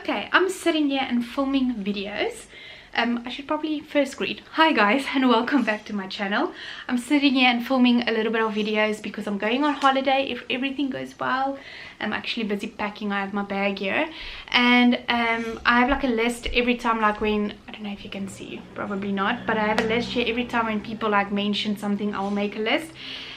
Okay, I'm sitting here and filming videos. I should probably first greet. Hi guys, and welcome back to my channel. I'm sitting here and filming a little bit of videos because I'm going on holiday if everything goes well. I'm actually busy packing. I have my bag here, and I have like a list every time, like when, I don't know if you can see, probably not, but I have a list here every time when people like mention something. I will make a list.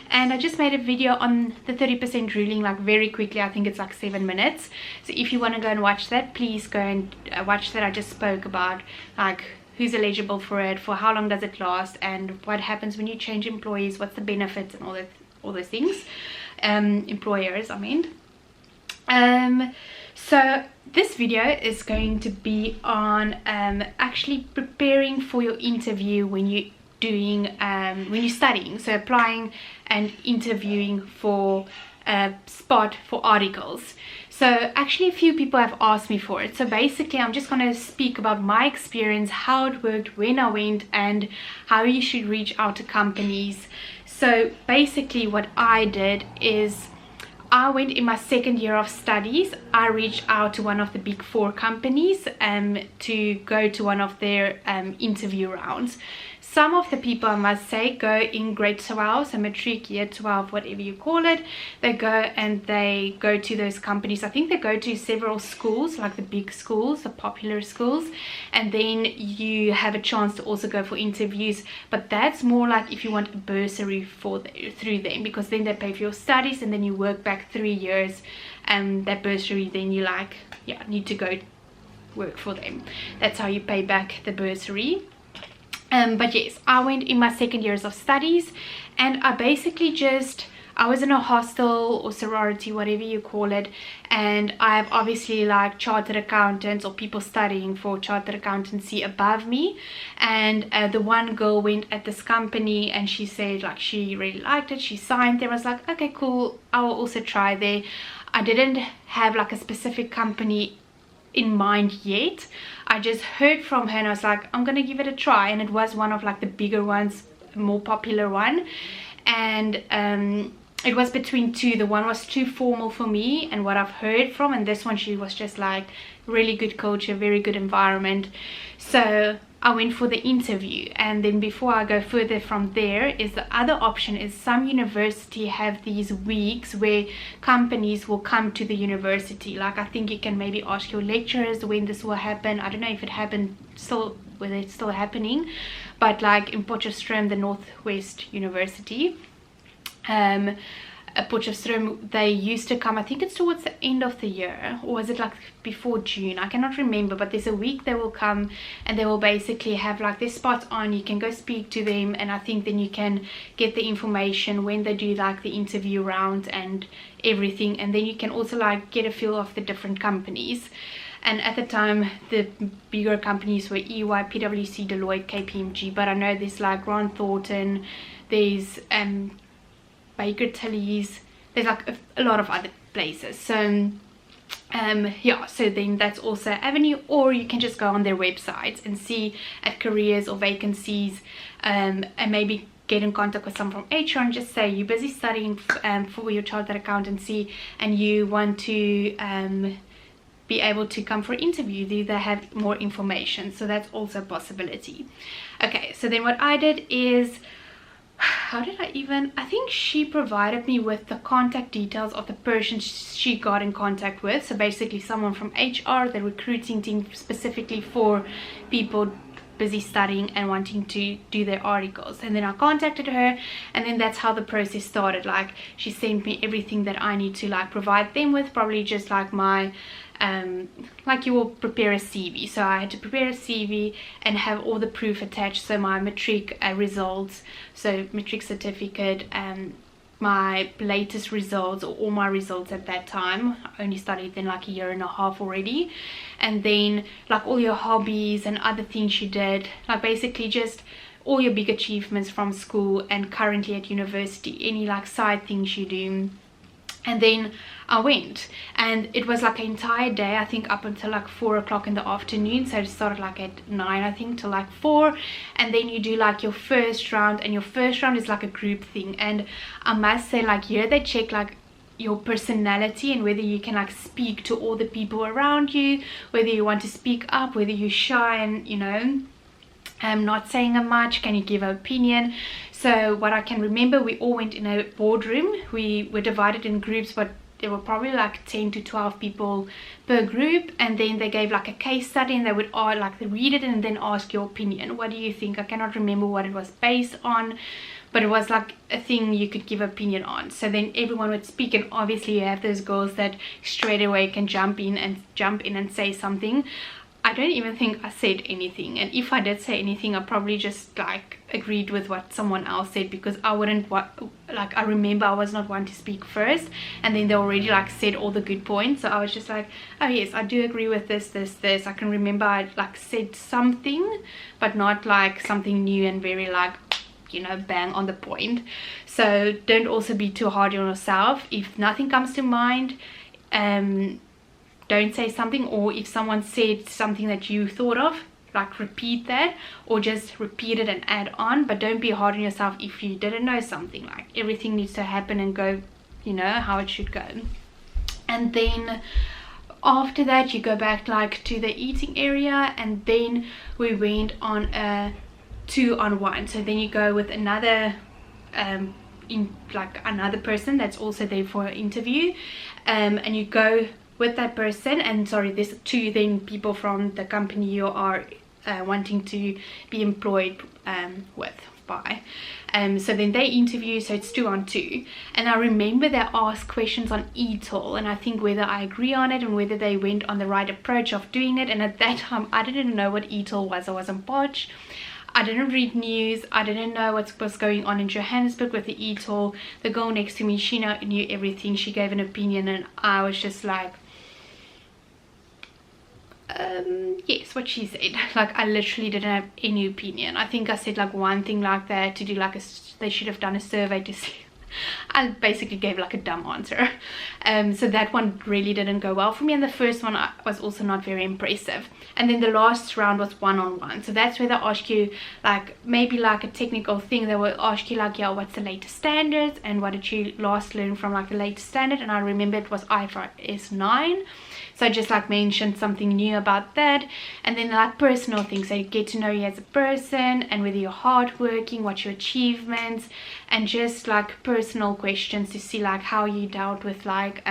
And I just made a video on the 30% ruling, like very quickly. I think it's like 7 minutes. So if you want to go and watch that, please go and watch that. I just spoke about like who's eligible for it, for how long does it last, and what happens when you change employees, what's the benefits and all those things. Employers, I mean. So this video is going to be on actually preparing for your interview when you when you're studying, so applying and interviewing for a spot for articles. So actually a few people have asked me for it. So basically I'm just going to speak about my experience, how it worked, when I went, and how you should reach out to companies. So basically what I did is I went in my second year of studies. I reached out to one of the big 4 companies to go to one of their interview rounds. Some of the people, I must say, go in grade 12, so matric, year 12, whatever you call it. They go to those companies. I think they go to several schools, like the big schools, the popular schools, and then you have a chance to also go for interviews. But that's more like if you want a bursary through them, because then they pay for your studies and then you work back 3 years, and that bursary then you need to go work for them. That's how you pay back the bursary. But yes, I went in my second years of studies, and I basically I was in a hostel or sorority, whatever you call it, and I have obviously like chartered accountants or people studying for chartered accountancy above me. And the one girl went at this company and she said like she really liked it. She signed there. I was like, okay, cool, I will also try there. I didn't have like a specific company in mind yet. I just heard from her and I was like, I'm gonna give it a try, and it was one of like the bigger ones, more popular one. And it was between two. The one was too formal for me and what I've heard from, and this one, she was just like really good culture, very good environment. So I went for the interview. And then before I go further from there, is the other option is some university have these weeks where companies will come to the university. Like I think you can maybe ask your lecturers when this will happen. I don't know if it happened still, whether it's still happening, but like in Potchefstroom, the Northwest University, Potchefstroom, they used to come, I think it's towards the end of the year, or was it like before June, I cannot remember, but there's a week they will come and they will basically have like their spots on. You can go speak to them, and I think then you can get the information when they do like the interview round and everything, and then you can also like get a feel of the different companies. And at the time the bigger companies were EY, PwC, Deloitte, KPMG, but I know there's like Grant Thornton, there's Baker Tilly's, there's like a lot of other places. So yeah, so then that's also an avenue. Or you can just go on their websites and see at careers or vacancies, and maybe get in contact with someone from HR and just say you're busy studying for your chartered accountancy and you want to be able to come for an interview. They have more information, so that's also a possibility. Okay, so then what I did is, how did I think she provided me with the contact details of the person she got in contact with. So basically someone from HR, the recruiting team specifically for people busy studying and wanting to do their articles. And then I contacted her, and then that's how the process started. Like she sent me everything that I need to like provide them with, probably just like my like you will prepare a CV. So I had to prepare a CV and have all the proof attached. So my matric results, so matric certificate, my latest results, or all my results at that time. I only studied then like a year and a half already. And then like all your hobbies and other things you did, like basically just all your big achievements from school and currently at university, any like side things you do. And then I went, and it was like an entire day, I think up until like 4 o'clock in the afternoon. So it started like at 9, I think, till like 4, and then you do like your first round, and your first round is like a group thing. And I must say, like here they check like your personality and whether you can like speak to all the people around you, whether you want to speak up, whether you're shy and, you know, not saying much, can you give an opinion. So what I can remember, we all went in a boardroom. We were divided in groups, but there were probably like 10 to 12 people per group, and then they gave like a case study, and they would like read it and then ask your opinion. What do you think? I cannot remember what it was based on, but it was like a thing you could give opinion on. So then everyone would speak, and obviously you have those girls that straight away can jump in and say something. I don't even think I said anything, and if I did say anything, I probably just like agreed with what someone else said, because I wouldn't like, I remember I was not one to speak first, and then they already like said all the good points, so I was just like, oh yes, I do agree with this. I can remember I like said something, but not like something new and very like, you know, bang on the point. So don't also be too hard on yourself. If nothing comes to mind, don't say something, or if someone said something that you thought of, like repeat that, or just repeat it and add on, but don't be hard on yourself if you didn't know something. Like, everything needs to happen and go, you know, how it should go. And then after that you go back like to the eating area, and then we went on a 2-on-1. So then you go with another another person that's also there for an interview, and you go with that person, and sorry, there's 2 then people from the company you are wanting to be employed by. So then they interview, so it's 2-on-2, and I remember they asked questions on ETOL, and I think whether I agree on it and whether they went on the right approach of doing it. And at that time I didn't know what ETOL was. I wasn't Bosch, I didn't read news, I didn't know what was going on in Johannesburg with the ETOL. The girl next to me, she knew everything. She gave an opinion, and I was just like, yes, what she said. Like, I literally didn't have any opinion. I think I said like one thing like that, to do like they should have done a survey to see. I basically gave like a dumb answer. So that one really didn't go well for me, and the first one was also not very impressive. And then the last round was 1-on-1. So that's where they ask you like maybe like a technical thing. They will ask you like, yeah, what's the latest standards, and what did you last learn from like the latest standard. And I remember it was IFRS 9. So I just like mentioned something new about that. And then like personal things, so you get to know you as a person, and whether you're hardworking, what's your achievements, and just like personal questions to see like how you dealt with like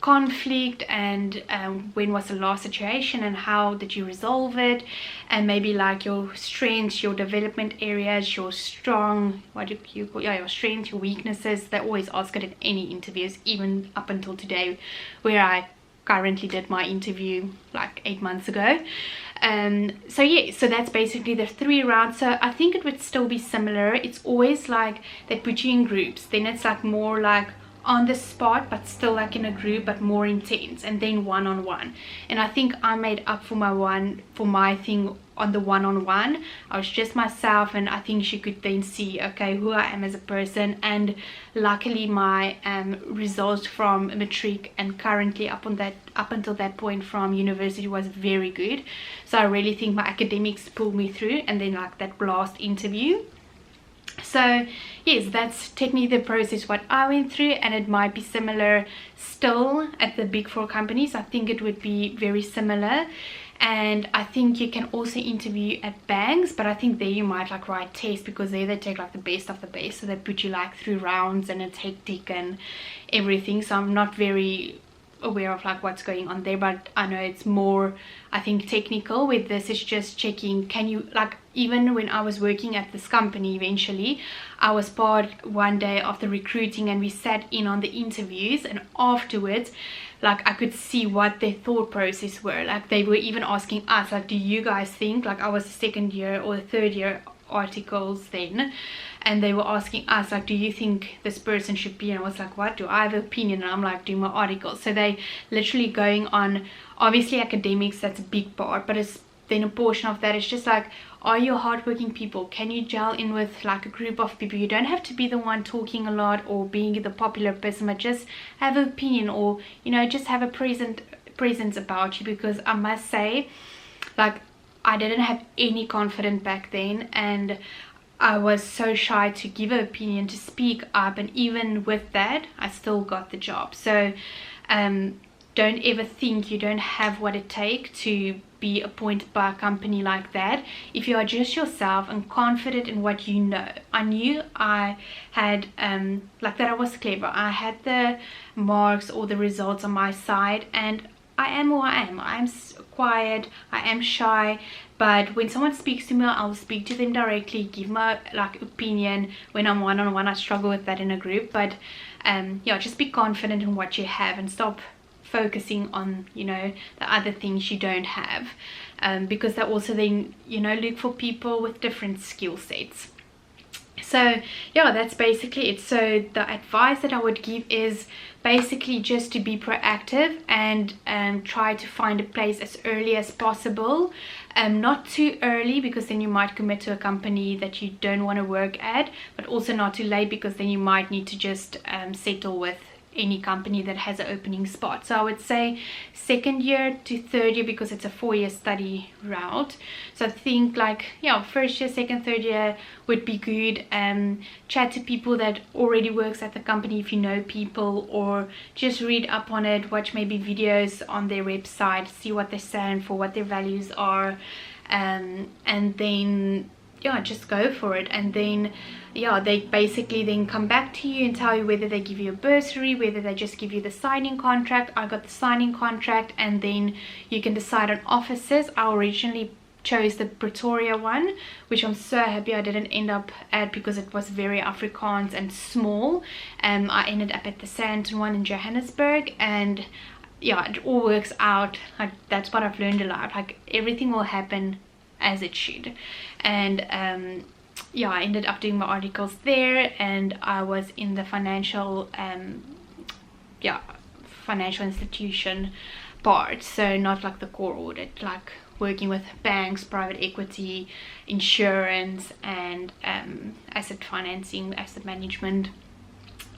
conflict, and when was the last situation and how did you resolve it, and maybe like your strengths, your development areas, your strong, what do you call, yeah, your strengths, your weaknesses. They always ask it in any interviews, even up until today, where I currently did my interview like 8 months ago. So yeah, so that's basically the 3 rounds. So I think it would still be similar. It's always like they put you in groups, then it's like more like on the spot, but still like in a group, but more intense, and then 1-on-1. And I think I made up for my thing on the 1-on-1. I was just myself, and I think she could then see, okay, who I am as a person. And luckily my results from matric and currently up until that point from university was very good. So I really think my academics pulled me through, and then like that last interview. So yes, that's technically the process what I went through, and it might be similar still at the big 4 companies. I think it would be very similar. And I think you can also interview at banks, but I think there you might like write tests, because there they take like the best of the best, so they put you like through rounds, and it's hectic and everything. So I'm not very aware of like what's going on there, but I know it's more, I think, technical. With this is just checking, can you, like, even when I was working at this company, eventually I was part one day of the recruiting, and we sat in on the interviews, and afterwards like I could see what their thought process were. Like, they were even asking us like, do you guys think, like, I was a 2nd year or a 3rd year articles then, and they were asking us like, do you think this person should be, and I was like, what, do I have an opinion? And I'm like, doing my articles. So they literally going on, obviously academics, that's a big part, but it's then a portion of that is just like, are you hardworking people? Can you gel in with like a group of people? You don't have to be the one talking a lot or being the popular person, but just have an opinion, or, you know, just have a presence about you. Because I must say, like, I didn't have any confidence back then, and I was so shy to give an opinion, to speak up, and even with that I still got the job. So don't ever think you don't have what it takes to be appointed by a company like that. If you are just yourself and confident in what you know. I knew I had like that I was clever. I had the marks or the results on my side, and I am who I am. I'm quiet, I am shy, but when someone speaks to me, I'll speak to them directly, give my like opinion. When I'm one-on-one, I struggle with that in a group, but yeah, just be confident in what you have and stop focusing on, you know, the other things you don't have, because they also then, you know, look for people with different skill sets. So yeah, that's basically it. So the advice that I would give is basically just to be proactive and try to find a place as early as possible. Not too early, because then you might commit to a company that you don't want to work at, but also not too late, because then you might need to just settle with any company that has an opening spot. So I would say second year to third year, because it's a 4-year study route. So I think like, yeah, first year, second, third year would be good. Chat to people that already works at the company if you know people, or just read up on it, watch maybe videos on their website, see what they stand for, what their values are, and then yeah, just go for it. And then yeah, they basically then come back to you and tell you whether they give you a bursary, whether they just give you the signing contract. I got the signing contract, and then you can decide on offices. I originally chose the Pretoria one, which I'm so happy I didn't end up at, because it was very Afrikaans and small. I ended up at the Sandton one in Johannesburg, and yeah, it all works out. Like, that's what I've learned a lot. Like, everything will happen as it should. And yeah, I ended up doing my articles there, and I was in the financial financial institution part, so not like the core audit, like working with banks, private equity, insurance, and asset financing, asset management.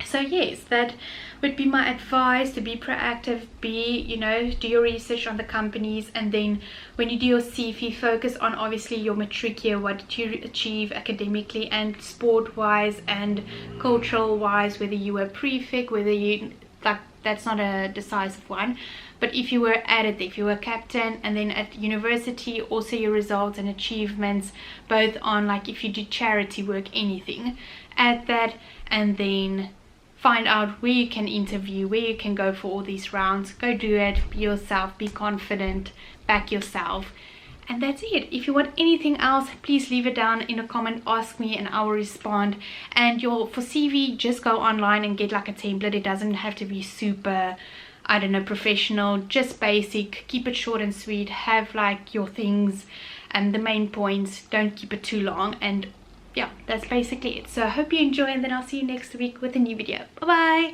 So yes, that would be my advice, to be proactive, you know, do your research on the companies, and then when you do your CV, focus on obviously your matric year, what did you achieve academically and sport wise and cultural wise, whether you were prefect, whether you, like, that's not a decisive one, but if you were at it, if you were captain, and then at university also your results and achievements, both on like if you did charity work, anything, add that, and then find out where you can interview, where you can go for all these rounds. Go do it, be yourself, be confident, back yourself, and that's it. If you want anything else, please leave it down in a comment, ask me, and I will respond. And for CV, just go online and get like a template. It doesn't have to be super, I don't know, professional, just basic. Keep it short and sweet, have like your things and the main points, don't keep it too long, and yeah, that's basically it. So I hope you enjoy, and then I'll see you next week with a new video. Bye bye.